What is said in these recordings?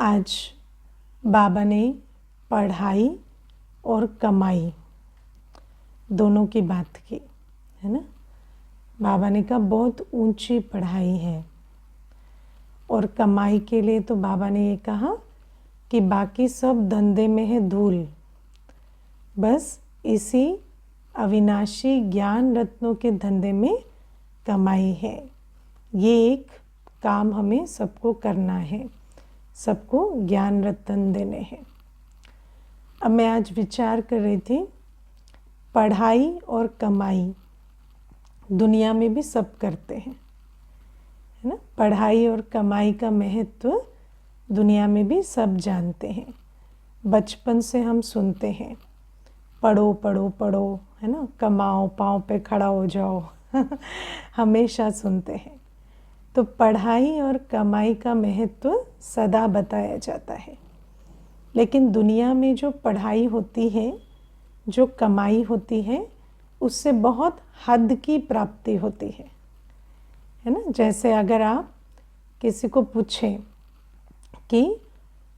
आज बाबा ने पढ़ाई और कमाई दोनों की बात की है ना। बाबा ने कहा बहुत ऊंची पढ़ाई है, और कमाई के लिए तो बाबा ने ये कहा कि बाकी सब धंधे में है धूल, बस इसी अविनाशी ज्ञान रत्नों के धंधे में कमाई है। ये एक काम हमें सबको करना है, सबको ज्ञान रत्न देने हैं। अब मैं आज विचार कर रही थी, पढ़ाई और कमाई दुनिया में भी सब करते हैं, है ना। पढ़ाई और कमाई का महत्व दुनिया में भी सब जानते हैं। बचपन से हम सुनते हैं, पढ़ो पढ़ो पढ़ो, है ना, कमाओ पाँव पे खड़ा हो जाओ हमेशा सुनते हैं। तो पढ़ाई और कमाई का महत्व सदा बताया जाता है, लेकिन दुनिया में जो पढ़ाई होती है, जो कमाई होती है, उससे बहुत हद की प्राप्ति होती है ना। जैसे अगर आप किसी को पूछें कि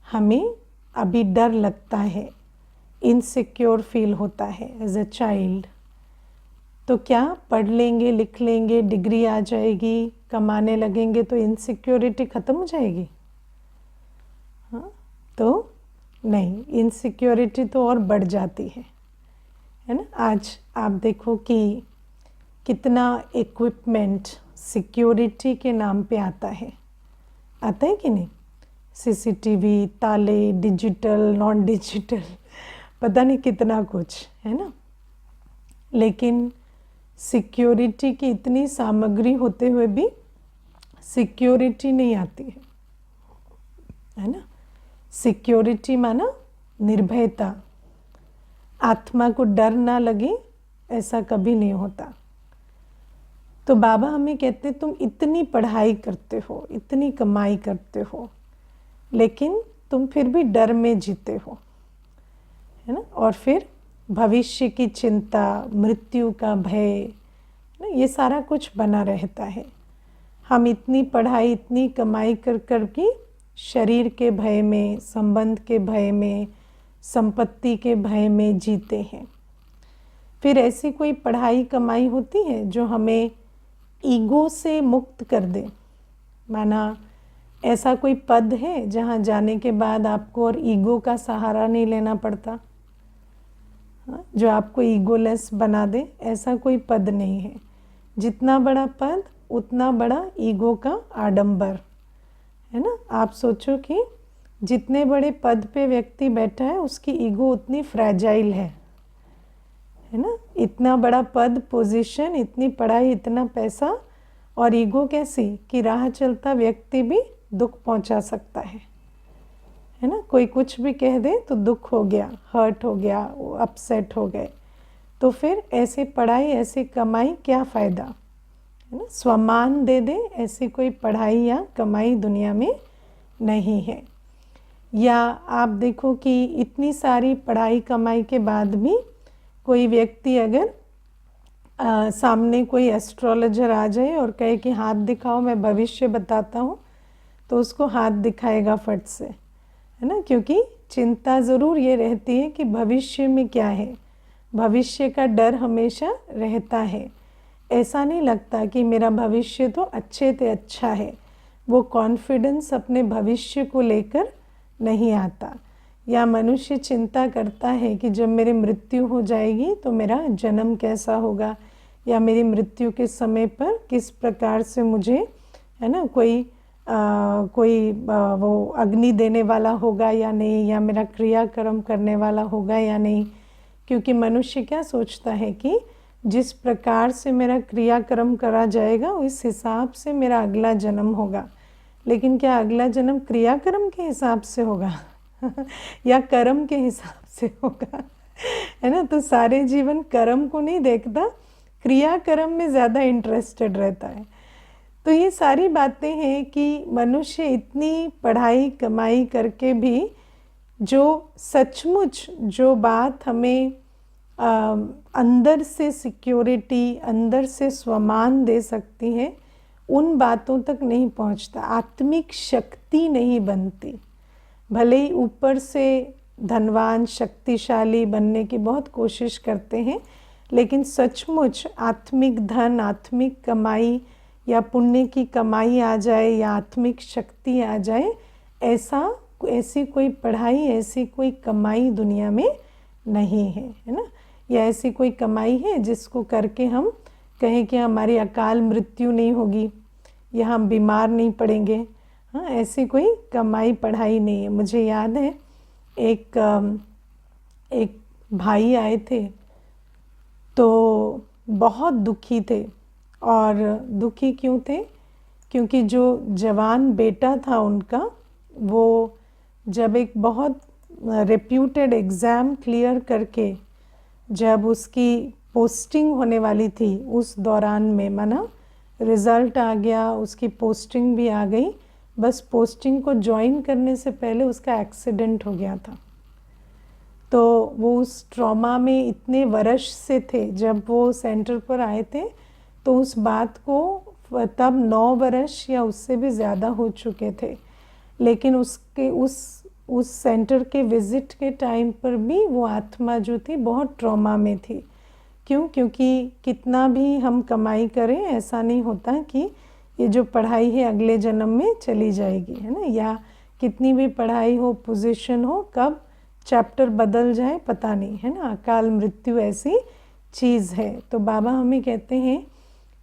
हमें अभी डर लगता है, इनसिक्योर फील होता है एज अ चाइल्ड, तो क्या पढ़ लेंगे, लिख लेंगे, डिग्री आ जाएगी, कमाने लगेंगे तो इनसिक्योरिटी ख़त्म हो जाएगी? हाँ, तो नहीं, इनसिक्योरिटी तो और बढ़ जाती है ना। आज आप देखो कि कितना इक्विपमेंट सिक्योरिटी के नाम पे आता है कि नहीं। सीसीटीवी, ताले, डिजिटल, नॉन डिजिटल, पता नहीं कितना कुछ है ना। लेकिन सिक्योरिटी की इतनी सामग्री होते हुए भी सिक्योरिटी नहीं आती है ना। सिक्योरिटी माना निर्भयता, आत्मा को डर ना लगे, ऐसा कभी नहीं होता। तो बाबा हमें कहते तुम इतनी पढ़ाई करते हो, इतनी कमाई करते हो, लेकिन तुम फिर भी डर में जीते हो, है ना। और फिर भविष्य की चिंता, मृत्यु का भय, ना, ये सारा कुछ बना रहता है। हम इतनी पढ़ाई, इतनी कमाई कर कर के शरीर के भय में, संबंध के भय में, संपत्ति के भय में जीते हैं। फिर ऐसी कोई पढ़ाई कमाई होती है जो हमें ईगो से मुक्त कर दे। माना ऐसा कोई पद है जहाँ जाने के बाद आपको और ईगो का सहारा नहीं लेना पड़ता, जो आपको ईगोलेस बना दे, ऐसा कोई पद नहीं है। जितना बड़ा पद उतना बड़ा ईगो का आडंबर, है ना। आप सोचो कि जितने बड़े पद पे व्यक्ति बैठा है उसकी ईगो उतनी फ्रैजाइल है ना। इतना बड़ा पद, पोजीशन, इतनी पढ़ाई, इतना पैसा, और ईगो कैसी कि राह चलता व्यक्ति भी दुख पहुंचा सकता है ना। कोई कुछ भी कह दे तो दुख हो गया, हर्ट हो गया, अपसेट हो गए। तो फिर ऐसी पढ़ाई, ऐसी कमाई क्या फ़ायदा, है ना। स्वमान दे दे ऐसी कोई पढ़ाई या कमाई दुनिया में नहीं है। या आप देखो कि इतनी सारी पढ़ाई कमाई के बाद भी कोई व्यक्ति अगर सामने कोई एस्ट्रोलॉजर आ जाए और कहे कि हाथ दिखाओ मैं भविष्य बताता हूँ, तो उसको हाथ दिखाएगा फट से, है ना। क्योंकि चिंता ज़रूर ये रहती है कि भविष्य में क्या है, भविष्य का डर हमेशा रहता है। ऐसा नहीं लगता कि मेरा भविष्य तो अच्छे से अच्छा है, वो कॉन्फिडेंस अपने भविष्य को लेकर नहीं आता। या मनुष्य चिंता करता है कि जब मेरी मृत्यु हो जाएगी तो मेरा जन्म कैसा होगा, या मेरी मृत्यु के समय पर किस प्रकार से मुझे, है ना, कोई वो अग्नि देने वाला होगा या नहीं, या मेरा क्रियाक्रम करने वाला होगा या नहीं। क्योंकि मनुष्य क्या सोचता है कि जिस प्रकार से मेरा क्रियाक्रम करा जाएगा उस हिसाब से मेरा अगला जन्म होगा। लेकिन क्या अगला जन्म क्रियाक्रम के हिसाब से होगा या कर्म के हिसाब से होगा, है ना। तो सारे जीवन कर्म को नहीं देखता, क्रियाक्रम में ज़्यादा इंटरेस्टेड रहता है। तो ये सारी बातें हैं कि मनुष्य इतनी पढ़ाई कमाई करके भी जो सचमुच जो बात हमें अंदर से सिक्योरिटी, अंदर से स्वमान दे सकती है, उन बातों तक नहीं पहुंचता, आत्मिक शक्ति नहीं बनती। भले ही ऊपर से धनवान शक्तिशाली बनने की बहुत कोशिश करते हैं, लेकिन सचमुच आत्मिक धन, आत्मिक कमाई या पुण्य की कमाई आ जाए या आत्मिक शक्ति आ जाए, ऐसी कोई पढ़ाई, ऐसी कोई कमाई दुनिया में नहीं है, है ना। या ऐसी कोई कमाई है जिसको करके हम कहें कि हमारी अकाल मृत्यु नहीं होगी या हम बीमार नहीं पड़ेंगे। हाँ, ऐसी कोई कमाई पढ़ाई नहीं है। मुझे याद है एक भाई आए थे, तो बहुत दुखी थे। और दुखी क्यों थे? क्योंकि जो जवान बेटा था उनका, वो जब एक बहुत रेप्यूटेड एग्ज़ाम क्लियर करके जब उसकी पोस्टिंग होने वाली थी, उस दौरान में माना रिज़ल्ट आ गया, उसकी पोस्टिंग भी आ गई, बस पोस्टिंग को ज्वाइन करने से पहले उसका एक्सीडेंट हो गया था। तो वो उस ट्रॉमा में इतने वर्ष से थे। जब वो सेंटर पर आए थे तो उस बात को तब 9 वर्ष या उससे भी ज़्यादा हो चुके थे, लेकिन उसके उस सेंटर के विज़िट के टाइम पर भी वो आत्मा जो थी बहुत ट्रॉमा में थी। क्यों? क्योंकि कितना भी हम कमाई करें, ऐसा नहीं होता कि ये जो पढ़ाई है अगले जन्म में चली जाएगी, है ना। या कितनी भी पढ़ाई हो, पोजीशन हो, कब चैप्टर बदल जाए पता नहीं, है ना। अकाल मृत्यु ऐसी चीज़ है। तो बाबा हमें कहते हैं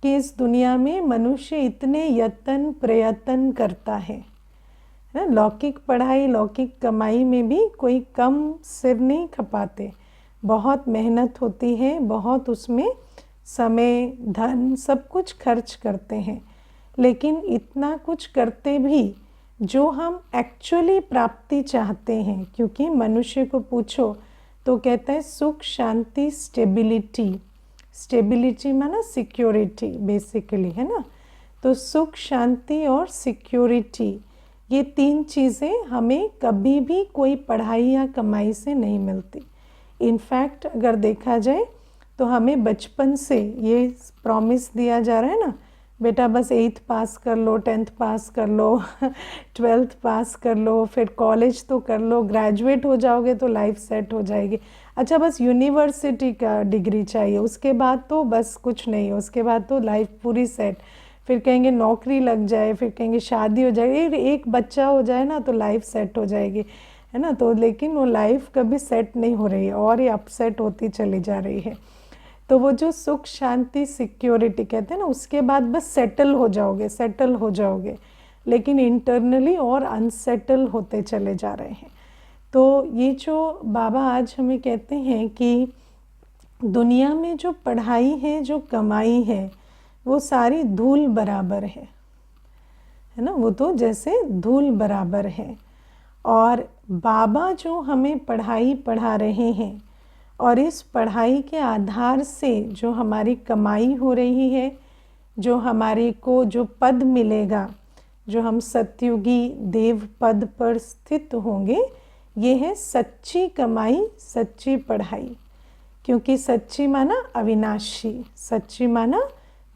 कि इस दुनिया में मनुष्य इतने यत्न प्रयत्न करता है, ना। लौकिक पढ़ाई, लौकिक कमाई में भी कोई कम सिर नहीं खपाते, बहुत मेहनत होती है, बहुत उसमें समय, धन, सब कुछ खर्च करते हैं। लेकिन इतना कुछ करते भी जो हम एक्चुअली प्राप्ति चाहते हैं, क्योंकि मनुष्य को पूछो तो कहता है सुख, शांति, स्टेबिलिटी। स्टेबिलिटी माना सिक्योरिटी बेसिकली, है ना। तो सुख, शांति और सिक्योरिटी, ये 3 चीज़ें हमें कभी भी कोई पढ़ाई या कमाई से नहीं मिलती। इनफैक्ट अगर देखा जाए तो हमें बचपन से ये प्रॉमिस दिया जा रहा है ना, बेटा बस 8th पास कर लो, 10th पास कर लो, 12th पास कर लो, फिर कॉलेज तो कर लो, ग्रेजुएट हो जाओगे तो लाइफ सेट हो जाएगी। अच्छा, बस यूनिवर्सिटी का डिग्री चाहिए, उसके बाद तो बस कुछ नहीं, उसके बाद तो लाइफ पूरी सेट। फिर कहेंगे नौकरी लग जाए, फिर कहेंगे शादी हो जाए, एक बच्चा हो जाए ना तो लाइफ सेट हो जाएगी, है ना। तो लेकिन वो लाइफ कभी सेट नहीं हो रही है और ये अपसेट होती चली जा रही है। तो वो जो सुख, शांति, सिक्योरिटी कहते हैं ना, उसके बाद बस सेटल हो जाओगे, लेकिन इंटरनली और अनसेटल होते चले जा रहे हैं। तो ये जो बाबा आज हमें कहते हैं कि दुनिया में जो पढ़ाई है, जो कमाई है, वो सारी धूल बराबर है ना। वो तो जैसे धूल बराबर है। और बाबा जो हमें पढ़ाई पढ़ा रहे हैं, और इस पढ़ाई के आधार से जो हमारी कमाई हो रही है, जो हमारे को जो पद मिलेगा, जो हम सतयुगी देव पद पर स्थित होंगे, ये है सच्ची कमाई, सच्ची पढ़ाई। क्योंकि सच्ची माना अविनाशी, सच्ची माना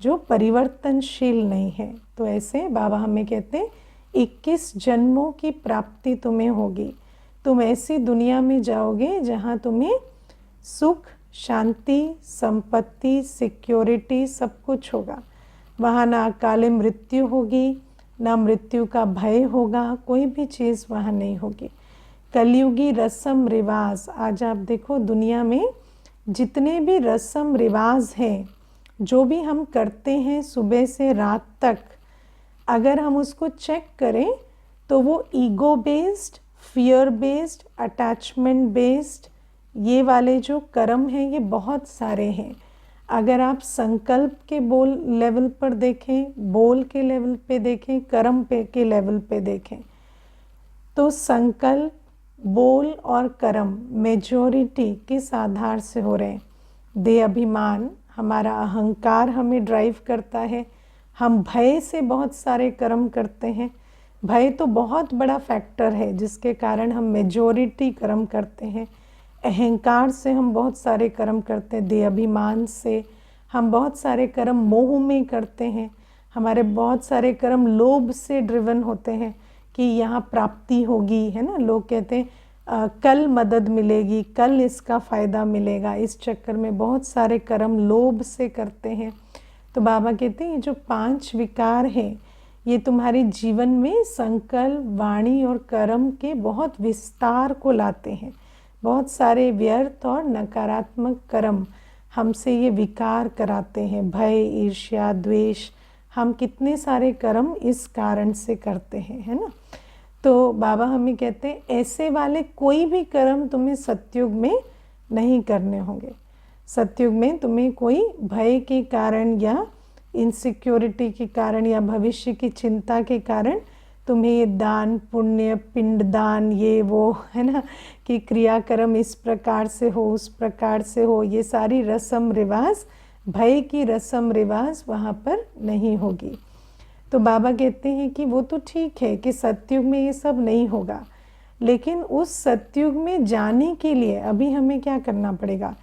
जो परिवर्तनशील नहीं है। तो ऐसे बाबा हमें कहते हैं 21 जन्मों की प्राप्ति तुम्हें होगी। तुम ऐसी दुनिया में जाओगे जहाँ तुम्हें सुख, शांति, संपत्ति, सिक्योरिटी सब कुछ होगा। वहाँ ना अकाले मृत्यु होगी, ना मृत्यु का भय होगा, कोई भी चीज़ वहाँ नहीं होगी। कलयुगी रस्म रिवाज, आज आप देखो दुनिया में जितने भी रस्म रिवाज हैं, जो भी हम करते हैं सुबह से रात तक, अगर हम उसको चेक करें तो वो ego based, fear based, attachment based, ये वाले जो कर्म हैं ये बहुत सारे हैं। अगर आप संकल्प के बोल लेवल पर देखें, बोल के लेवल पे देखें, कर्म पे के लेवल पे देखें, तो संकल्प, बोल और कर्म मेजॉरिटी किस आधार से हो रहे हैं? देह अभिमान, हमारा अहंकार हमें ड्राइव करता है। हम भय से बहुत सारे कर्म करते हैं। भय तो बहुत बड़ा फैक्टर है जिसके कारण हम मेजॉरिटी कर्म करते हैं। अहंकार से हम बहुत सारे कर्म करते हैं, देह अभिमान से हम बहुत सारे कर्म मोह में करते हैं। हमारे बहुत सारे कर्म लोभ से ड्रिवन होते हैं कि यहाँ प्राप्ति होगी, है ना। लोग कहते हैं कल मदद मिलेगी, कल इसका फ़ायदा मिलेगा, इस चक्कर में बहुत सारे कर्म लोभ से करते हैं। तो बाबा कहते हैं ये जो 5 विकार हैं ये तुम्हारे जीवन में संकल्प, वाणी और कर्म के बहुत विस्तार को लाते हैं। बहुत सारे व्यर्थ और नकारात्मक कर्म हमसे ये विकार कराते हैं, भय, ईर्ष्या, द्वेष, हम कितने सारे कर्म इस कारण से करते हैं, है ना। तो बाबा हमें कहते हैं ऐसे वाले कोई भी कर्म तुम्हें सतयुग में नहीं करने होंगे। सतयुग में तुम्हें कोई भय के कारण या इनसिक्योरिटी के कारण या भविष्य की चिंता के कारण तुम्हें ये दान, पुण्य, पिंडदान, ये वो, है ना, कि क्रियाकर्म इस प्रकार से हो, उस प्रकार से हो, ये सारी रस्म रिवाज, भय की रस्म रिवाज वहाँ पर नहीं होगी। तो बाबा कहते हैं कि वो तो ठीक है कि सतयुग में ये सब नहीं होगा, लेकिन उस सतयुग में जाने के लिए अभी हमें क्या करना पड़ेगा,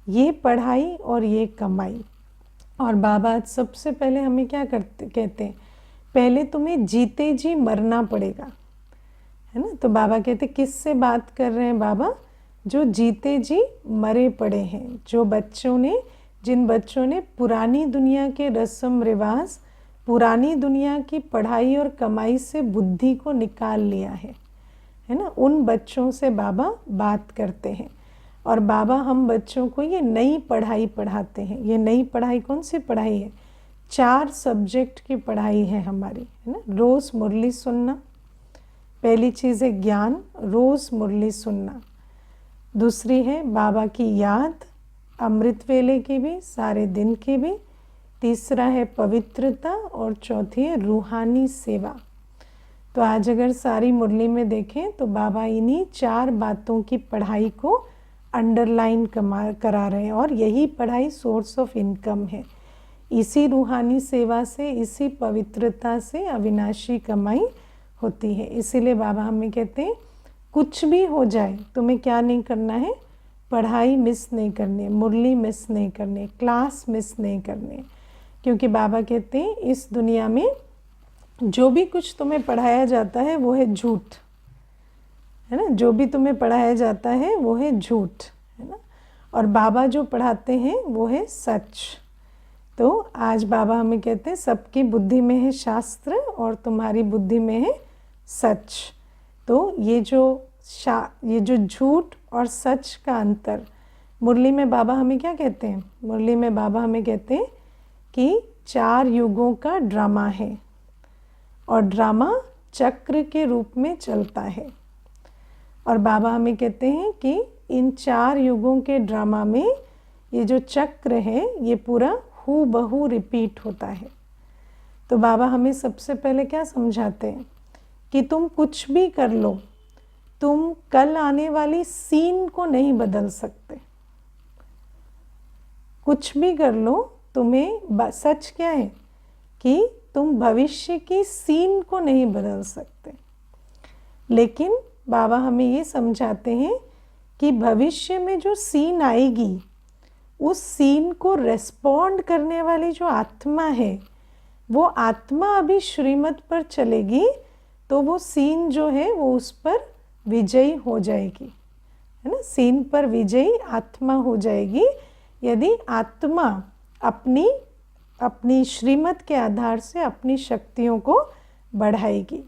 ये पढ़ाई और ये कमाई। और बाबा सबसे पहले हमें क्या कहते हैं, पहले तुम्हें जीते जी मरना पड़ेगा, है ना। तो बाबा कहते किससे बात कर रहे हैं बाबा, जो जीते जी मरे पड़े हैं, जो बच्चों ने, जिन बच्चों ने पुरानी दुनिया के रस्म रिवाज, पुरानी दुनिया की पढ़ाई और कमाई से बुद्धि को निकाल लिया है ना, उन बच्चों से बाबा बात करते हैं। और बाबा हम बच्चों को ये नई पढ़ाई पढ़ाते हैं। ये नई पढ़ाई कौन सी पढ़ाई है, 4 सब्जेक्ट की पढ़ाई है हमारी, है ना। रोज़ मुरली सुनना, पहली चीज़ है ज्ञान, रोज़ मुरली सुनना। दूसरी है बाबा की याद, अमृत वेले की भी, सारे दिन की भी। तीसरा है पवित्रता और चौथी है रूहानी सेवा। तो आज अगर सारी मुरली में देखें तो बाबा इन्हीं 4 बातों की पढ़ाई को अंडरलाइन करा रहे हैं, और यही पढ़ाई सोर्स ऑफ इनकम है। इसी रूहानी सेवा से, इसी पवित्रता से अविनाशी कमाई होती है। इसीलिए बाबा हमें कहते हैं कुछ भी हो जाए तुम्हें क्या नहीं करना है, पढ़ाई मिस नहीं करनी, मुरली मिस नहीं करनी, क्लास मिस नहीं करनी। क्योंकि बाबा कहते हैं इस दुनिया में जो भी कुछ तुम्हें पढ़ाया जाता है वो है झूठ, है ना। जो भी तुम्हें पढ़ाया जाता है वो है झूठ, है ना। और बाबा जो पढ़ाते हैं वो है सच। तो आज बाबा हमें कहते हैं सबकी बुद्धि में है शास्त्र और तुम्हारी बुद्धि में है सच। तो ये जो झूठ और सच का अंतर, मुरली में बाबा हमें क्या कहते हैं, मुरली में बाबा हमें कहते हैं कि 4 युगों का ड्रामा है, और ड्रामा चक्र के रूप में चलता है। और बाबा हमें कहते हैं कि इन 4 युगों के ड्रामा में ये जो चक्र है ये पूरा हूबहू रिपीट होता है। तो बाबा हमें सबसे पहले क्या समझाते हैं कि तुम कुछ भी कर लो, तुम कल आने वाली सीन को नहीं बदल सकते। कुछ भी कर लो, तुम्हें सच क्या है कि तुम भविष्य की सीन को नहीं बदल सकते। लेकिन बाबा हमें ये समझाते हैं कि भविष्य में जो सीन आएगी उस सीन को रेस्पॉन्ड करने वाली जो आत्मा है, वो आत्मा अभी श्रीमत पर चलेगी तो वो सीन जो है वो उस पर विजयी हो जाएगी, है ना। सीन पर विजयी आत्मा हो जाएगी यदि आत्मा अपनी श्रीमत के आधार से अपनी शक्तियों को बढ़ाएगी।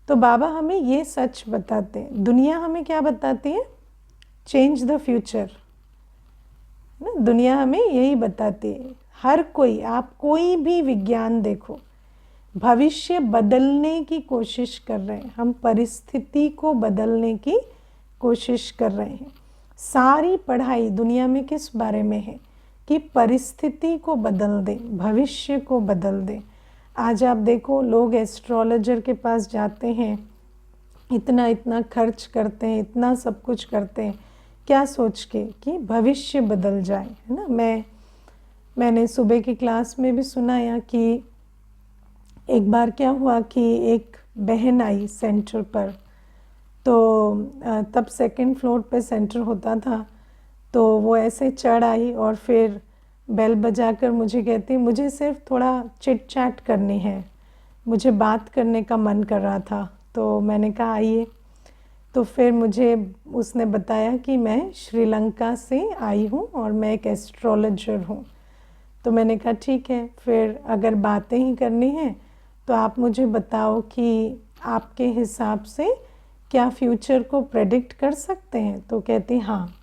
तो बाबा हमें ये सच बताते हैं। दुनिया हमें क्या बताती है, चेंज द फ्यूचर, ना। दुनिया हमें यही बताती है, हर कोई, आप कोई भी विज्ञान देखो, भविष्य बदलने की कोशिश कर रहे हैं। हम परिस्थिति को बदलने की कोशिश कर रहे हैं। सारी पढ़ाई दुनिया में किस बारे में है कि परिस्थिति को बदल दें, भविष्य को बदल दें। आज आप देखो लोग एस्ट्रोलॉजर के पास जाते हैं, इतना इतना खर्च करते हैं, इतना सब कुछ करते हैं, क्या सोच के कि भविष्य बदल जाए, है ना। मैंने सुबह की क्लास में भी सुनाया कि एक बार क्या हुआ कि एक बहन आई सेंटर पर, तो तब 2nd फ्लोर पे सेंटर होता था। तो वो ऐसे चढ़ आई और फिर बेल बजाकर मुझे कहती, मुझे सिर्फ थोड़ा चिट चैट करनी है, मुझे बात करने का मन कर रहा था। तो मैंने कहा आइए। तो फिर मुझे उसने बताया कि मैं श्रीलंका से आई हूँ और मैं एक एस्ट्रोलॉजर हूँ। तो मैंने कहा ठीक है, फिर अगर बातें ही करनी हैं तो आप मुझे बताओ कि आपके हिसाब से क्या फ्यूचर को प्रेडिक्ट कर सकते हैं। तो कहती हाँ।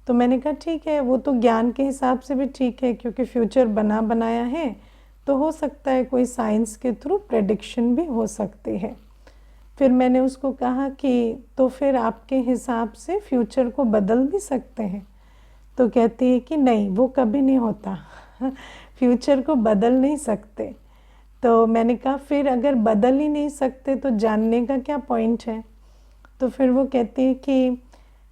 तो मैंने कहा ठीक है, वो तो ज्ञान के हिसाब से भी ठीक है, क्योंकि फ्यूचर बना बनाया है, तो हो सकता है कोई साइंस के थ्रू प्रेडिक्शन भी हो सकती है। फिर मैंने उसको कहा कि तो फिर आपके हिसाब से फ्यूचर को बदल भी सकते हैं। तो कहती है कि नहीं, वो कभी नहीं होता फ्यूचर को बदल नहीं सकते। तो मैंने कहा फिर अगर बदल ही नहीं सकते तो जानने का क्या पॉइंट है। तो फिर वो कहती है कि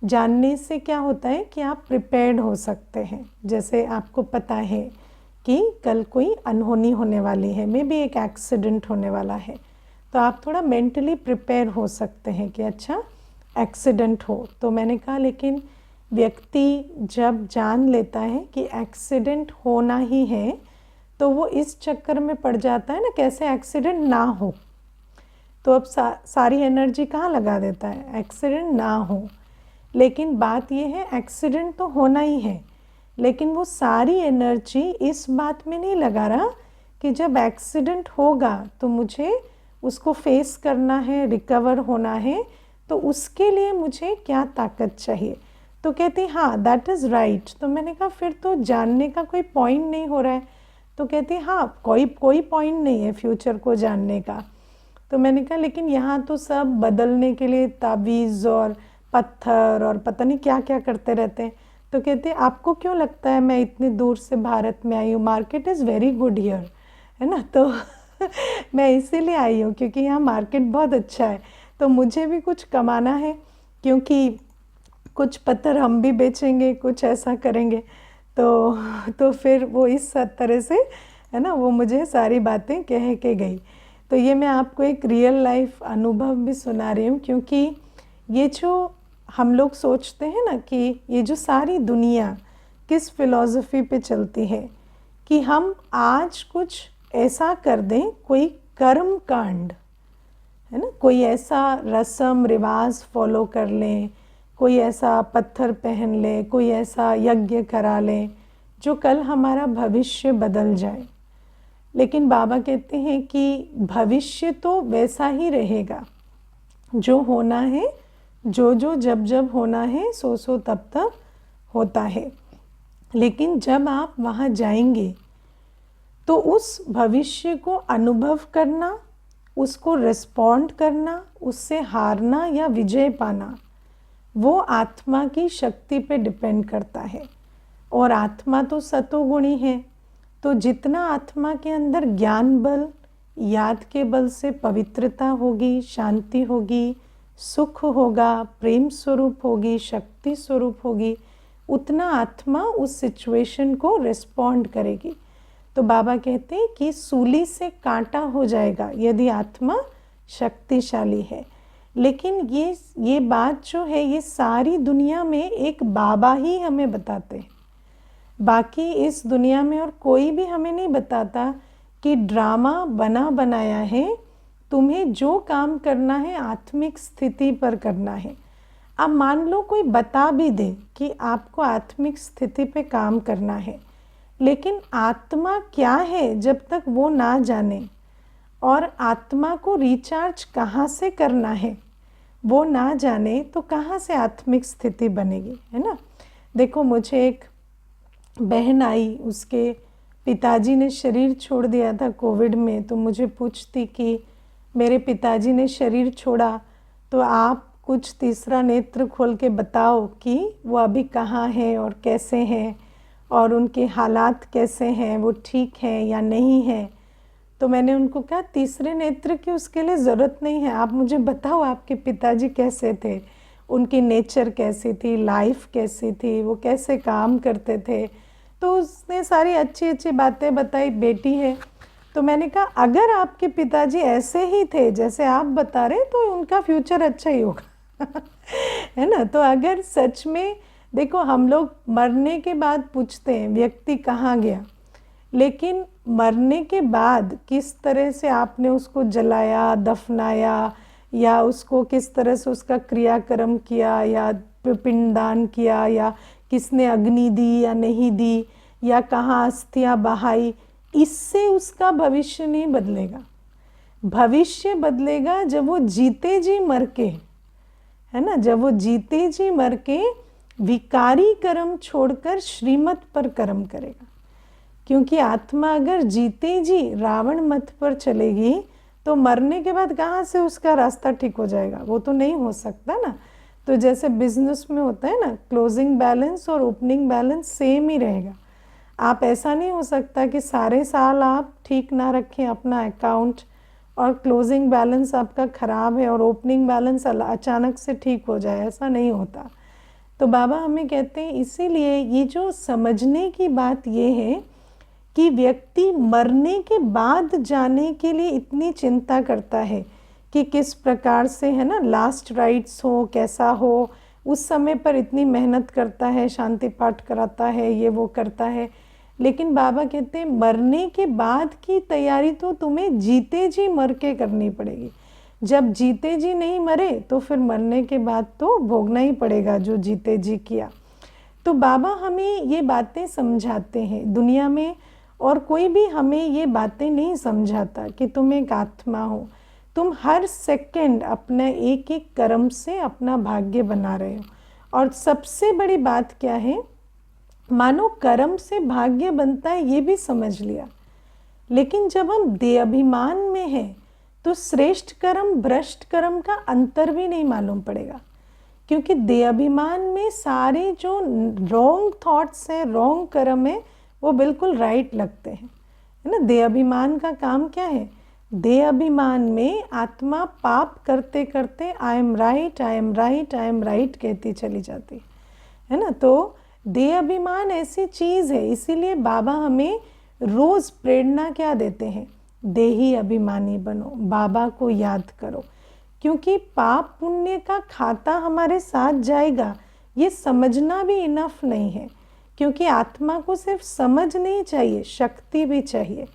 जानने से क्या होता है कि आप प्रिपेयर्ड हो सकते हैं। जैसे आपको पता है कि कल कोई अनहोनी होने वाली है, मे बी एक एक्सीडेंट होने वाला है, तो आप थोड़ा मेंटली प्रिपेयर हो सकते हैं कि अच्छा एक्सीडेंट हो। तो मैंने कहा लेकिन व्यक्ति जब जान लेता है कि एक्सीडेंट होना ही है, तो वो इस चक्कर में पड़ जाता है ना कैसे एक्सीडेंट ना हो। तो अब सारी एनर्जी कहाँ लगा देता है, एक्सीडेंट ना हो। लेकिन बात ये है एक्सीडेंट तो होना ही है, लेकिन वो सारी एनर्जी इस बात में नहीं लगा रहा कि जब एक्सीडेंट होगा तो मुझे उसको फेस करना है, रिकवर होना है, तो उसके लिए मुझे क्या ताकत चाहिए। तो कहती हाँ दैट इज़ राइट। तो मैंने कहा फिर तो जानने का कोई पॉइंट नहीं हो रहा है। तो कहती हाँ कोई पॉइंट नहीं है फ्यूचर को जानने का। तो मैंने कहा लेकिन यहाँ तो सब बदलने के लिए तावीज़ और पत्थर और पता नहीं क्या क्या करते रहते हैं। तो कहते हैं आपको क्यों लगता है मैं इतनी दूर से भारत में आई हूँ, market is very good here, है ना। तो मैं इसीलिए आई हूँ क्योंकि यहाँ मार्केट बहुत अच्छा है, तो मुझे भी कुछ कमाना है, क्योंकि कुछ पत्थर हम भी बेचेंगे, कुछ ऐसा करेंगे। तो फिर वो इस तरह से, है ना, वो मुझे सारी बातें कह के गई। तो ये मैं आपको एक रियल लाइफ अनुभव भी सुना रही हूँ, क्योंकि ये जो हम लोग सोचते हैं ना कि ये जो सारी दुनिया किस फिलॉसफी पे चलती है कि हम आज कुछ ऐसा कर दें, कोई कर्म कांड, है ना, कोई ऐसा रस्म रिवाज फॉलो कर लें, कोई ऐसा पत्थर पहन ले, कोई ऐसा यज्ञ करा लें जो कल हमारा भविष्य बदल जाए। लेकिन बाबा कहते हैं कि भविष्य तो वैसा ही रहेगा, जो होना है, जो जब जब होना है, सो तब तब होता है। लेकिन जब आप वहाँ जाएंगे तो उस भविष्य को अनुभव करना, उसको रिस्पॉन्ड करना, उससे हारना या विजय पाना, वो आत्मा की शक्ति पे डिपेंड करता है। और आत्मा तो सतोगुणी है, तो जितना आत्मा के अंदर ज्ञान बल, याद के बल से पवित्रता होगी, शांति होगी, सुख होगा, प्रेम स्वरूप होगी, शक्ति स्वरूप होगी, उतना आत्मा उस सिचुएशन को रिस्पॉन्ड करेगी। तो बाबा कहते हैं कि सूली से कांटा हो जाएगा यदि आत्मा शक्तिशाली है। लेकिन ये बात जो है, ये सारी दुनिया में एक बाबा ही हमें बताते हैं। बाकी इस दुनिया में और कोई भी हमें नहीं बताता कि ड्रामा बना बनाया है, तुम्हें जो काम करना है आत्मिक स्थिति पर करना है। अब मान लो कोई बता भी दे कि आपको आत्मिक स्थिति पे काम करना है, लेकिन आत्मा क्या है जब तक वो ना जाने, और आत्मा को रिचार्ज कहाँ से करना है वो ना जाने, तो कहाँ से आत्मिक स्थिति बनेगी, है ना। देखो, मुझे एक बहन आई, उसके पिताजी ने शरीर छोड़ दिया था कोविड में, तो मुझे पूछती कि मेरे पिताजी ने शरीर छोड़ा, तो आप कुछ तीसरा नेत्र खोल के बताओ कि वो अभी कहाँ हैं और कैसे हैं और उनके हालात कैसे हैं, वो ठीक हैं या नहीं हैं। तो मैंने उनको कहा तीसरे नेत्र की उसके लिए ज़रूरत नहीं है, आप मुझे बताओ आपके पिताजी कैसे थे, उनकी नेचर कैसी थी, लाइफ कैसी थी, वो कैसे काम करते थे। तो उसने सारी अच्छी अच्छी बातें बताई, बेटी है। तो मैंने कहा अगर आपके पिताजी ऐसे ही थे जैसे आप बता रहे तो उनका फ्यूचर अच्छा ही होगा है ना। तो अगर सच में देखो, हम लोग मरने के बाद पूछते हैं व्यक्ति कहाँ गया, लेकिन मरने के बाद किस तरह से आपने उसको जलाया, दफनाया, या उसको किस तरह से उसका क्रियाक्रम किया, या पिंडदान किया, या किसने अग्नि दी या नहीं दी, या कहाँ अस्थियाँ बहाई, इससे उसका भविष्य नहीं बदलेगा। भविष्य बदलेगा जब वो जीते जी मर के, है ना, जब वो जीते जी मर के विकारी कर्म छोड़कर श्रीमत पर कर्म करेगा। क्योंकि आत्मा अगर जीते जी रावण मत पर चलेगी तो मरने के बाद कहाँ से उसका रास्ता ठीक हो जाएगा, वो तो नहीं हो सकता ना। तो जैसे बिजनेस में होता है ना, क्लोजिंग बैलेंस और ओपनिंग बैलेंस सेम ही रहेगा। आप ऐसा नहीं हो सकता कि सारे साल आप ठीक ना रखें अपना अकाउंट और क्लोजिंग बैलेंस आपका ख़राब है और ओपनिंग बैलेंस अचानक से ठीक हो जाए, ऐसा नहीं होता। तो बाबा हमें कहते हैं, इसीलिए ये जो समझने की बात ये है कि व्यक्ति मरने के बाद जाने के लिए इतनी चिंता करता है कि किस प्रकार से, है ना, लास्ट राइट्स हो, कैसा हो, उस समय पर इतनी मेहनत करता है, शांति पाठ कराता है, ये वो करता है। लेकिन बाबा कहते हैं मरने के बाद की तैयारी तो तुम्हें जीते जी मर के करनी पड़ेगी। जब जीते जी नहीं मरे तो फिर मरने के बाद तो भोगना ही पड़ेगा जो जीते जी किया। तो बाबा हमें ये बातें समझाते हैं। दुनिया में और कोई भी हमें ये बातें नहीं समझाता कि तुम एक आत्मा हो, तुम हर सेकंड अपना एक एक कर्म से अपना भाग्य बना रहे हो। और सबसे बड़ी बात क्या है, मानो कर्म से भाग्य बनता है ये भी समझ लिया, लेकिन जब हम देह अभिमान में हैं तो श्रेष्ठ कर्म भ्रष्ट कर्म का अंतर भी नहीं मालूम पड़ेगा। क्योंकि देह अभिमान में सारे जो रॉन्ग थॉट्स हैं, रॉन्ग कर्म है, वो बिल्कुल राइट लगते हैं, है ना। देह अभिमान का काम क्या है, देह अभिमान में आत्मा पाप करते करते I am right, I am right, I am right कहती चली जाती है ना। तो देह अभिमान ऐसी चीज़ है, इसीलिए बाबा हमें रोज़ प्रेरणा क्या देते हैं, देही अभिमानी बनो, बाबा को याद करो। क्योंकि पाप पुण्य का खाता हमारे साथ जाएगा, ये समझना भी इनफ नहीं है। क्योंकि आत्मा को सिर्फ समझ नहीं चाहिए, शक्ति भी चाहिए।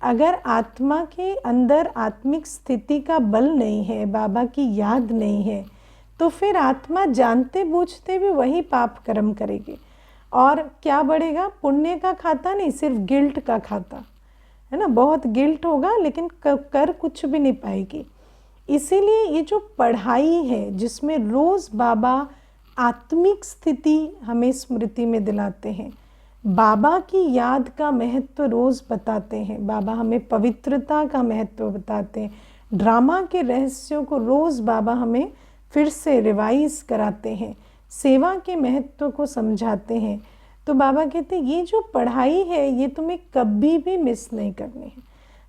अगर आत्मा के अंदर आत्मिक स्थिति का बल नहीं है, बाबा की याद नहीं है, तो फिर आत्मा जानते बूझते भी वही पाप कर्म करेगी। और क्या बढ़ेगा, पुण्य का खाता नहीं, सिर्फ गिल्ट का खाता, है ना। बहुत गिल्ट होगा लेकिन कर कुछ भी नहीं पाएगी। इसीलिए ये जो पढ़ाई है जिसमें रोज़ बाबा आत्मिक स्थिति हमें स्मृति में दिलाते हैं, बाबा की याद का महत्व रोज़ बताते हैं, बाबा हमें पवित्रता का महत्व बताते हैं, ड्रामा के रहस्यों को रोज़ बाबा हमें फिर से रिवाइज कराते हैं, सेवा के महत्व को समझाते हैं। तो बाबा कहते हैं ये जो पढ़ाई है ये तुम्हें कभी भी मिस नहीं करनी है।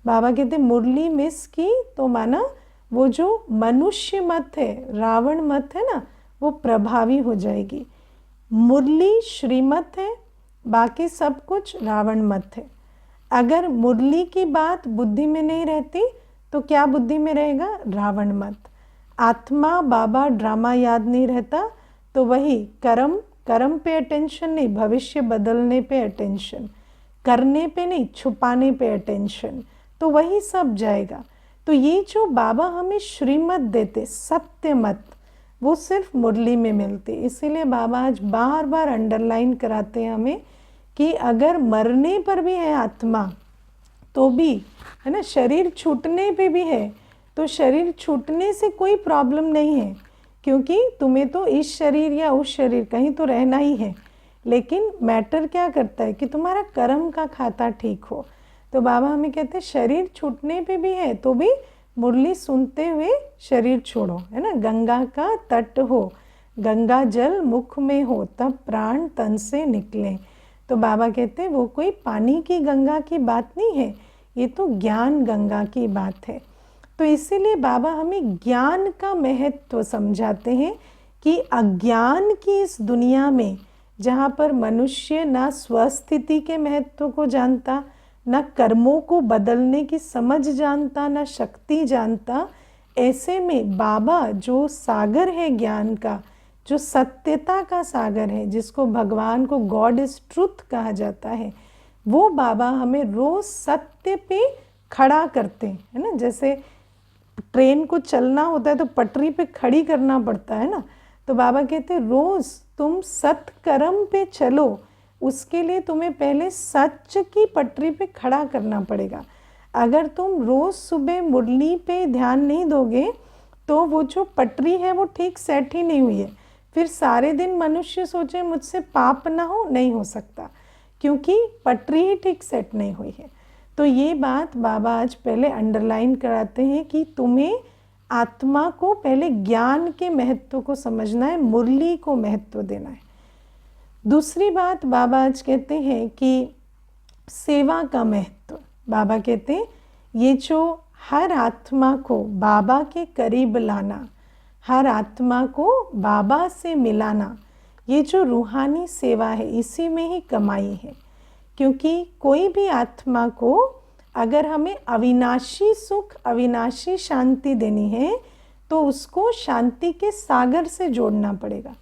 बाबा कहते हैं मुरली मिस की तो माना वो जो मनुष्य मत है, रावण मत है ना, वो प्रभावी हो जाएगी। मुरली श्रीमत है, बाकी सब कुछ रावण मत है। अगर मुरली की बात बुद्धि में नहीं रहती तो क्या बुद्धि में रहेगा, रावण मत। आत्मा बाबा ड्रामा याद नहीं रहता तो वही कर्म पे अटेंशन नहीं, भविष्य बदलने पे अटेंशन, करने पे नहीं, छुपाने पे अटेंशन, तो वही सब जाएगा। तो ये जो बाबा हमें श्रीमत देते, सत्य मत, वो सिर्फ मुरली में मिलती। इसीलिए बाबा आज बार बार अंडरलाइन कराते हैं हमें कि अगर मरने पर भी है आत्मा तो भी, है ना, शरीर छूटने पे भी है तो शरीर छूटने से कोई प्रॉब्लम नहीं है, क्योंकि तुम्हें तो इस शरीर या उस शरीर कहीं तो रहना ही है। लेकिन मैटर क्या करता है कि तुम्हारा कर्म का खाता ठीक हो। तो बाबा हमें कहते हैं शरीर छूटने पे भी है तो भी मुरली सुनते हुए शरीर छोड़ो, है ना। गंगा का तट हो, गंगा जल मुख में हो, तब प्राण तन से निकले। तो बाबा कहते हैं वो कोई पानी की गंगा की बात नहीं है, ये तो ज्ञान गंगा की बात है। तो इसीलिए बाबा हमें ज्ञान का महत्व समझाते हैं कि अज्ञान की इस दुनिया में जहाँ पर मनुष्य ना स्वस्थिति के महत्व को जानता, ना कर्मों को बदलने की समझ जानता, ना शक्ति जानता, ऐसे में बाबा जो सागर है ज्ञान का, जो सत्यता का सागर है, जिसको भगवान को गॉड इज ट्रुथ कहा जाता है, वो बाबा हमें रोज सत्य पे खड़ा करते हैं, है ना। जैसे ट्रेन को चलना होता है तो पटरी पे खड़ी करना पड़ता है ना। तो बाबा कहते रोज़ तुम सत्कर्म पे चलो, उसके लिए तुम्हें पहले सच की पटरी पे खड़ा करना पड़ेगा। अगर तुम रोज़ सुबह मुरली पे ध्यान नहीं दोगे तो वो जो पटरी है वो ठीक सेट ही नहीं हुई है। फिर सारे दिन मनुष्य सोचे मुझसे पाप ना हो, नहीं हो सकता, क्योंकि पटरी ही ठीक सेट नहीं हुई है। तो ये बात बाबा आज पहले अंडरलाइन कराते हैं कि तुम्हें आत्मा को पहले ज्ञान के महत्व को समझना है, मुरली को महत्व देना है। दूसरी बात बाबा आज कहते हैं कि सेवा का महत्व। बाबा कहते हैं ये जो हर आत्मा को बाबा के करीब लाना, हर आत्मा को बाबा से मिलाना, ये जो रूहानी सेवा है इसी में ही कमाई है। क्योंकि कोई भी आत्मा को अगर हमें अविनाशी सुख, अविनाशी शांति देनी है तो उसको शांति के सागर से जोड़ना पड़ेगा।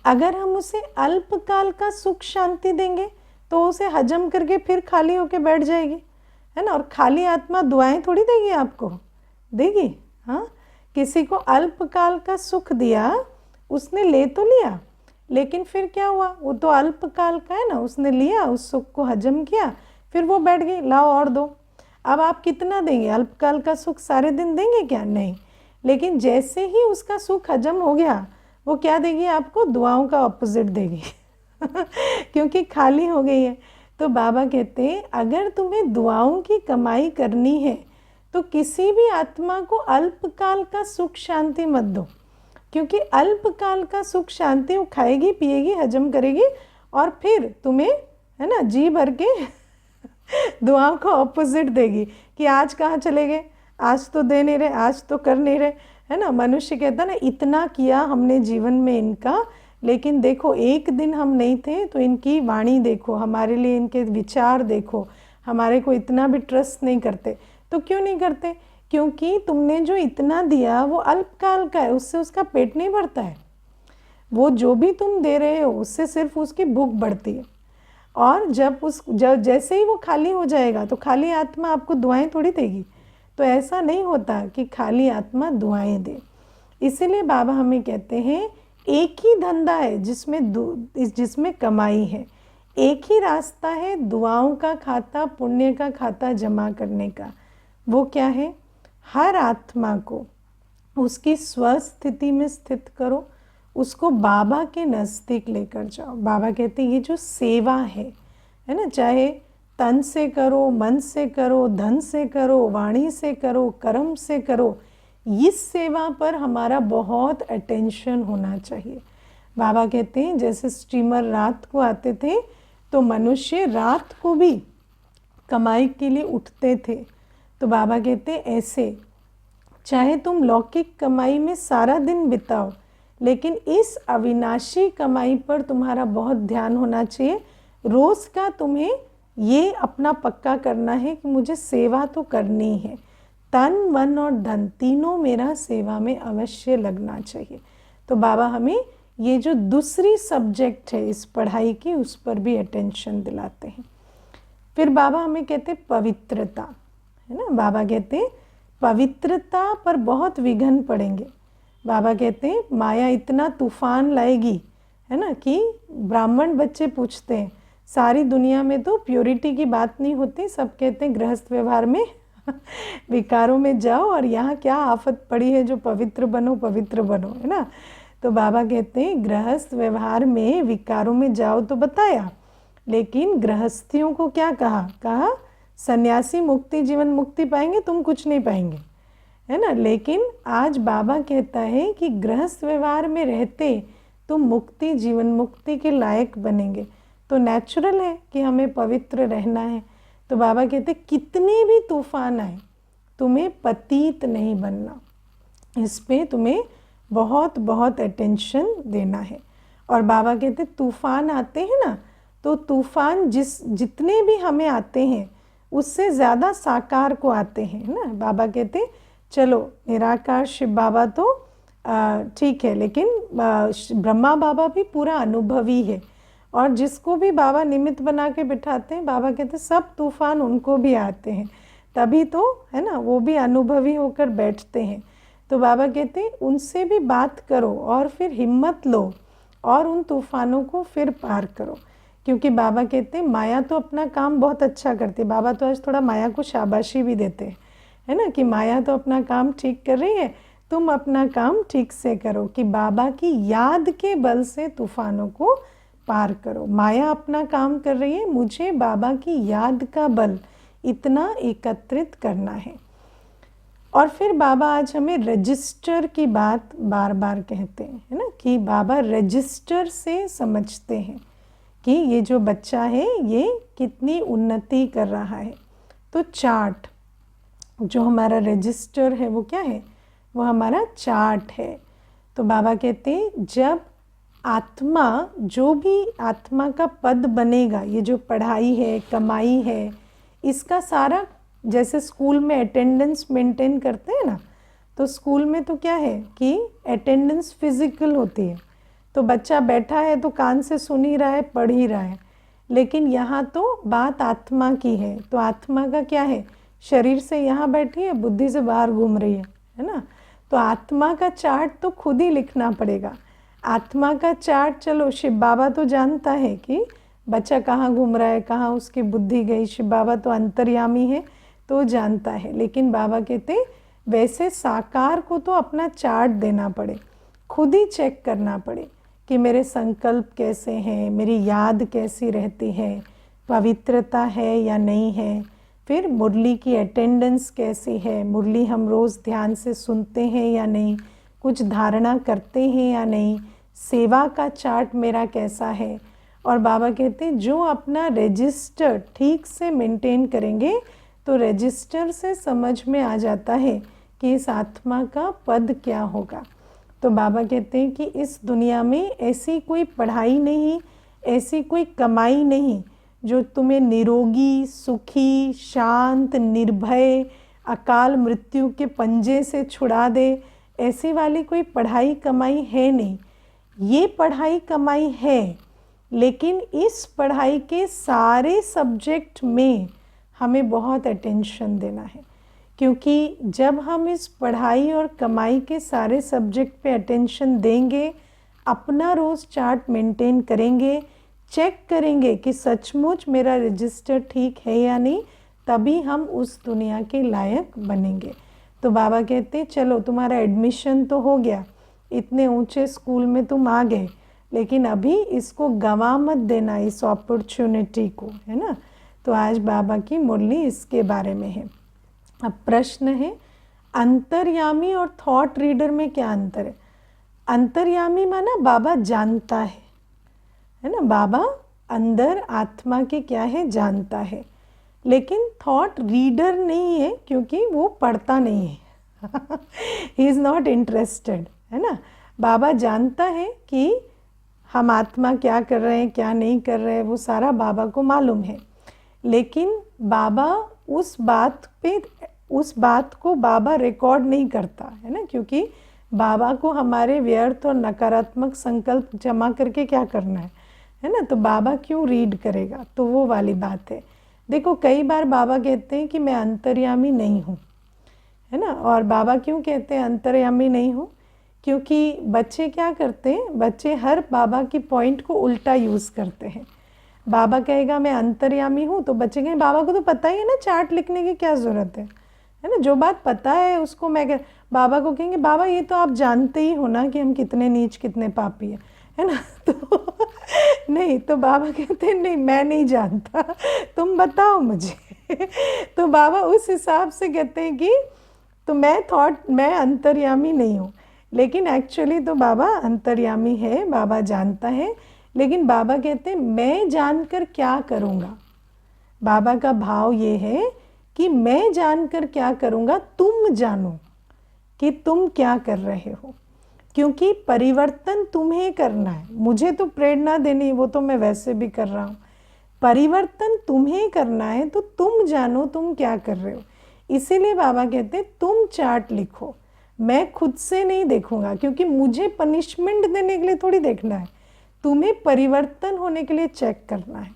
अगर हम उसे अल्पकाल का सुख शांति देंगे तो उसे हजम करके फिर खाली होके बैठ जाएगी, है ना। और खाली आत्मा दुआएं थोड़ी देगी आपको, देगी? हाँ, किसी को अल्पकाल का सुख दिया, उसने ले तो लिया, लेकिन फिर क्या हुआ, वो तो अल्पकाल का है ना, उसने लिया, उस सुख को हजम किया, फिर वो बैठ गई, लाओ और दो। अब आप कितना देंगे? अल्पकाल का सुख सारे दिन देंगे क्या? नहीं। लेकिन जैसे ही उसका सुख हजम हो गया, वो क्या देगी आपको? दुआओं का ऑपोजिट देगी क्योंकि खाली हो गई है। तो बाबा कहते हैं अगर तुम्हें दुआओं की कमाई करनी है तो किसी भी आत्मा को अल्पकाल का सुख शांति मत दो, क्योंकि अल्पकाल का सुख शांति वो खाएगी, पिएगी, हजम करेगी और फिर तुम्हें, है ना, जी भर के दुआओं को ऑपोजिट देगी कि आज कहाँ चले गए, आज तो दे नहीं रहे, आज तो कर नहीं रहे, है ना। मनुष्य कहता ना इतना किया हमने जीवन में इनका, लेकिन देखो एक दिन हम नहीं थे तो इनकी वाणी देखो, हमारे लिए इनके विचार देखो, हमारे को इतना भी ट्रस्ट नहीं करते। तो क्यों नहीं करते? क्योंकि तुमने जो इतना दिया वो अल्पकाल का है, उससे उसका पेट नहीं भरता है। वो जो भी तुम दे रहे हो उससे सिर्फ उसकी भूख बढ़ती है। और जब जैसे ही वो खाली हो जाएगा तो खाली आत्मा आपको दुआएं थोड़ी देगी। तो ऐसा नहीं होता कि खाली आत्मा दुआएं दे। इसीलिए बाबा हमें कहते हैं एक ही धंधा है जिसमें कमाई है, एक ही रास्ता है दुआओं का खाता, पुण्य का खाता जमा करने का। वो क्या है? हर आत्मा को उसकी स्वस्थिति में स्थित करो, उसको बाबा के नज़दीक लेकर जाओ। बाबा कहते हैं ये जो सेवा है ना, चाहे तन से करो, मन से करो, धन से करो, वाणी से करो, कर्म से करो, इस सेवा पर हमारा बहुत अटेंशन होना चाहिए। बाबा कहते हैं जैसे स्टीमर रात को आते थे तो मनुष्य रात को भी कमाई के लिए उठते थे। तो बाबा कहते हैं ऐसे चाहे तुम लौकिक कमाई में सारा दिन बिताओ, लेकिन इस अविनाशी कमाई पर तुम्हारा बहुत ध्यान होना चाहिए। रोज़ का तुम्हें ये अपना पक्का करना है कि मुझे सेवा तो करनी है, तन मन और धन तीनों मेरा सेवा में अवश्य लगना चाहिए। तो बाबा हमें ये जो दूसरी सब्जेक्ट है इस पढ़ाई की, उस पर भी अटेंशन दिलाते हैं। फिर बाबा हमें कहते हैं पवित्रता, है ना। बाबा कहते हैं पवित्रता पर बहुत विघ्न पड़ेंगे। बाबा कहते हैं माया इतना तूफान लाएगी, है ना, कि ब्राह्मण बच्चे पूछते हैं सारी दुनिया में तो प्योरिटी की बात नहीं होती, सब कहते हैं गृहस्थ व्यवहार में विकारों में जाओ और यहाँ क्या आफत पड़ी है जो पवित्र बनो, पवित्र बनो, है ना। तो बाबा कहते हैं गृहस्थ व्यवहार में विकारों में जाओ तो बताया, लेकिन गृहस्थियों को क्या कहा सन्यासी मुक्ति जीवन मुक्ति पाएंगे, तुम कुछ नहीं पाएंगे, है ना। लेकिन आज बाबा कहता है कि गृहस्थ व्यवहार में रहते तुम मुक्ति जीवन मुक्ति के लायक बनेंगे। तो नेचुरल है कि हमें पवित्र रहना है। तो बाबा कहते कितने भी तूफान आए तुम्हें पतित नहीं बनना, इस पे तुम्हें बहुत बहुत अटेंशन देना है। और बाबा कहते तूफान आते हैं ना, तो तूफान जितने भी हमें आते हैं उससे ज़्यादा साकार को आते हैं, है ना। बाबा कहते चलो निराकार शिव बाबा तो ठीक है, लेकिन ब्रह्मा बाबा भी पूरा अनुभवी है, और जिसको भी बाबा निमित्त बना के बिठाते हैं बाबा कहते सब तूफान उनको भी आते हैं। तभी तो है ना, वो भी अनुभवी होकर बैठते हैं। तो बाबा कहते हैं उनसे भी बात करो और फिर हिम्मत लो और उन तूफानों को फिर पार करो। क्योंकि बाबा कहते हैं माया तो अपना काम बहुत अच्छा करती है। बाबा तो आज थोड़ा माया को शाबाशी भी देते हैं, है ना, कि माया तो अपना काम ठीक कर रही है, तुम अपना काम ठीक से करो, कि बाबा की याद के बल से तूफानों को पार करो। माया अपना काम कर रही है, मुझे बाबा की याद का बल इतना एकत्रित करना है। और फिर बाबा आज हमें रजिस्टर की बात बार बार कहते हैं, है ना, कि बाबा रजिस्टर से समझते हैं कि ये जो बच्चा है ये कितनी उन्नति कर रहा है। तो चार्ट, जो हमारा रजिस्टर है वो क्या है, वो हमारा चार्ट है। तो बाबा कहते हैं जब आत्मा, जो भी आत्मा का पद बनेगा, ये जो पढ़ाई है, कमाई है, इसका सारा, जैसे स्कूल में अटेंडेंस मेंटेन करते हैं ना, तो स्कूल में तो क्या है कि अटेंडेंस फिजिकल होती है, तो बच्चा बैठा है तो कान से सुन ही रहा है, पढ़ ही रहा है। लेकिन यहाँ तो बात आत्मा की है, तो आत्मा का क्या है, शरीर से यहाँ बैठी है, बुद्धि से बाहर घूम रही है ना। तो आत्मा का चार्ट तो खुद ही लिखना पड़ेगा। आत्मा का चार्ट, चलो शिव बाबा तो जानता है कि बच्चा कहाँ घूम रहा है, कहाँ उसकी बुद्धि गई, शिव बाबा तो अंतर्यामी है तो जानता है। लेकिन बाबा कहते वैसे साकार को तो अपना चार्ट देना पड़े, खुद ही चेक करना पड़े कि मेरे संकल्प कैसे हैं, मेरी याद कैसी रहती है, पवित्रता है या नहीं है, फिर मुरली की अटेंडेंस कैसी है, मुरली हम रोज़ ध्यान से सुनते हैं या नहीं, कुछ धारणा करते हैं या नहीं, सेवा का चार्ट मेरा कैसा है। और बाबा कहते हैं जो अपना रजिस्टर ठीक से मेंटेन करेंगे तो रजिस्टर से समझ में आ जाता है कि इस आत्मा का पद क्या होगा। तो बाबा कहते हैं कि इस दुनिया में ऐसी कोई पढ़ाई नहीं, ऐसी कोई कमाई नहीं जो तुम्हें निरोगी, सुखी, शांत, निर्भय, अकाल मृत्यु के पंजे से छुड़ा दे। ऐसी वाली कोई पढ़ाई कमाई है नहीं। ये पढ़ाई कमाई है, लेकिन इस पढ़ाई के सारे सब्जेक्ट में हमें बहुत अटेंशन देना है, क्योंकि जब हम इस पढ़ाई और कमाई के सारे सब्जेक्ट पे अटेंशन देंगे, अपना रोज़ चार्ट मेंटेन करेंगे, चेक करेंगे कि सचमुच मेरा रजिस्टर ठीक है या नहीं, तभी हम उस दुनिया के लायक बनेंगे। तो बाबा कहते हैं चलो तुम्हारा एडमिशन तो हो गया, इतने ऊंचे स्कूल में तुम आ गए, लेकिन अभी इसको गंवा मत देना, इस अपॉर्चुनिटी को, है ना। तो आज बाबा की मुरली इसके बारे में है। अब प्रश्न है, अंतर्यामी और थॉट रीडर में क्या अंतर है। अंतर्यामी माना बाबा जानता है ना, बाबा अंदर आत्मा के क्या है जानता है, लेकिन थॉट रीडर नहीं है क्योंकि वो पढ़ता नहीं है ही इज़ नॉट इंटरेस्टेड, है ना। बाबा जानता है कि हम आत्मा क्या कर रहे हैं, क्या नहीं कर रहे हैं, वो सारा बाबा को मालूम है, लेकिन बाबा उस बात को बाबा रिकॉर्ड नहीं करता, है ना, क्योंकि बाबा को हमारे व्यर्थ और नकारात्मक संकल्प जमा करके क्या करना है ना। तो बाबा क्यों रीड करेगा, तो वो वाली बात है। देखो कई बार बाबा कहते हैं कि मैं अंतर्यामी नहीं हूँ, है ना। और बाबा क्यों कहते हैं अंतर्यामी नहीं हूँ, क्योंकि बच्चे क्या करते हैं, बच्चे हर बाबा की पॉइंट को उल्टा यूज़ करते हैं। बाबा कहेगा मैं अंतर्यामी हूँ, तो बच्चे कहेंगे बाबा को तो पता ही है ना, चार्ट लिखने की क्या ज़रूरत है ना। जो बात पता है उसको बाबा को कहेंगे बाबा ये तो आप जानते ही हो ना कि हम कितने नीच कितने पापी है ना तो नहीं, तो बाबा कहते हैं नहीं मैं नहीं जानता, तुम बताओ मुझे तो बाबा उस हिसाब से कहते हैं कि तो मैं अंतर्यामी नहीं हूँ, लेकिन एक्चुअली तो बाबा अंतर्यामी है, बाबा जानता है। लेकिन बाबा कहते हैं मैं जानकर क्या करूँगा। बाबा का भाव ये है कि मैं जानकर क्या करूँगा, तुम जानो कि तुम क्या कर रहे हो, क्योंकि परिवर्तन तुम्हें करना है, मुझे तो प्रेरणा देनी, वो तो मैं वैसे भी कर रहा हूँ। परिवर्तन तुम्हें करना है, तो तुम जानो तुम क्या कर रहे हो। इसीलिए बाबा कहते हैं तुम चार्ट लिखो, मैं खुद से नहीं देखूँगा, क्योंकि मुझे पनिशमेंट देने के लिए थोड़ी देखना है, तुम्हें परिवर्तन होने के लिए चेक करना है।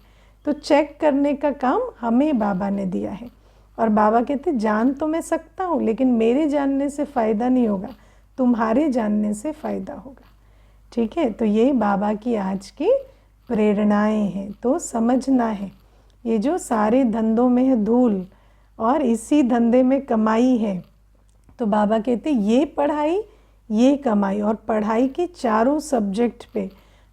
तो चेक करने का काम हमें बाबा ने दिया है। और बाबा कहते जान तो मैं सकता हूँ, लेकिन मेरे जानने से फ़ायदा नहीं होगा, तुम्हारे जानने से फ़ायदा होगा। ठीक है, तो ये बाबा की आज की प्रेरणाएं हैं। तो समझना है, ये जो सारे धंधों में है धूल और इसी धंधे में कमाई है। तो बाबा कहते ये पढ़ाई, ये कमाई, और पढ़ाई के चारों सब्जेक्ट पे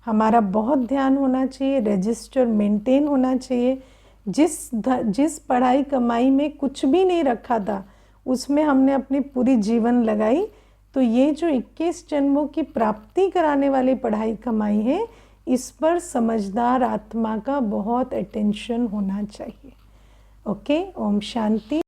हमारा बहुत ध्यान होना चाहिए, रजिस्टर मेंटेन होना चाहिए। जिस पढ़ाई कमाई में कुछ भी नहीं रखा था, उसमें हमने अपनी पूरी जीवन लगाई, तो ये जो 21 जन्मों की प्राप्ति कराने वाली पढ़ाई कमाई है, इस पर समझदार आत्मा का बहुत अटेंशन होना चाहिए। ओके, ओम शांति।